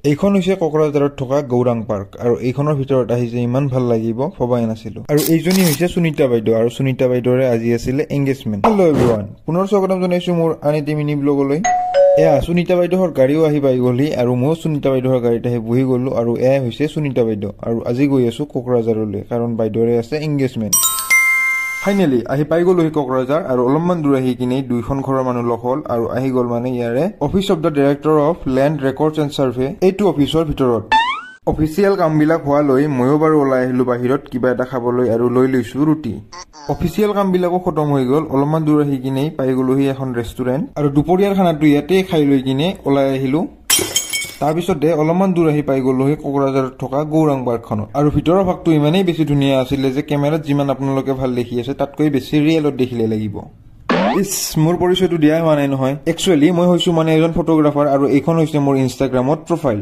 এইখন হৈছে কোকৰাঝাৰত থকা গৌৰাং পাৰ্ক আৰু এইখনৰ ভিতৰত আহি যে ইমান ভাল লাগিব ভবাই নাছিলো। আৰু এইজনী হৈছে সুনিতা বাইদেউ আৰু সুনিতা বাইদেউৰে আজি আছিলে এংগেজমেণ্ট। হেল্ল' এভৰিৱান, পুনৰ স্বাগতম জনাইছো মোৰ আন এটি মিনি ব্লগলৈ। এয়া সুনিতা বাইদেউৰ গাড়ীও আহি পাই গ'লহি আৰু মই সুনিতা বাইদেউৰ গাড়ীত আহি বহি গ'লো আৰু এয়া হৈছে সুনিতা বাইদেউ। আৰু আজি গৈ আছো কোকৰাঝাৰলৈ কাৰণ বাইদেউৰে আছে এংগেজমেণ্ট। ফাইনেলি আহি পাই গ'লোহি কোকৰাঝাৰ আৰু অলপমান দূৰ আহি কিনে দুইখন ঘৰৰ মানুহ লগ হ'ল আৰু আহি গ'ল মানে ইয়াৰে office of the director of land records and survey. এইটো অফিচৰ ভিতৰত অফিচিয়েল কামবিলাক হোৱালৈ ময়ো বাৰু ওলাই আহিলো বাহিৰত কিবা এটা খাবলৈ আৰু লৈ লৈছো ৰুটি। অফিচিয়েল কামবিলাকো খতম হৈ গ'ল। অলপমান দূৰ আহি কিনে পাই গ'লোহি এখন ৰেষ্টুৰেণ্ট আৰু দুপৰীয়াৰ খানাটো ইয়াতে খাই লৈ কিনে ওলাই আহিলো। তাৰপিছতে অলপমান দূৰ আহি পাই গ'লোহি কোকৰাঝাৰত থকা গৌৰাং পাৰ্কখনত আৰু ভিতৰৰ ভাগটো ইমানেই বেছি ধুনীয়া আছিলে যে কেমেৰাত যিমান আপোনালোকে ভাল দেখি আছে তাতকৈ বেছি ৰিয়েলত দেখিলে লাগিব। মোৰ পৰিচয়টো দিয়াই হোৱা নাই নহয়। একচুৱেলি মই হৈছো মানে এজন ফটোগ্ৰাফাৰ আৰু এইখন হৈছে মোৰ ইনষ্টাগ্ৰামত প্ৰফাইল।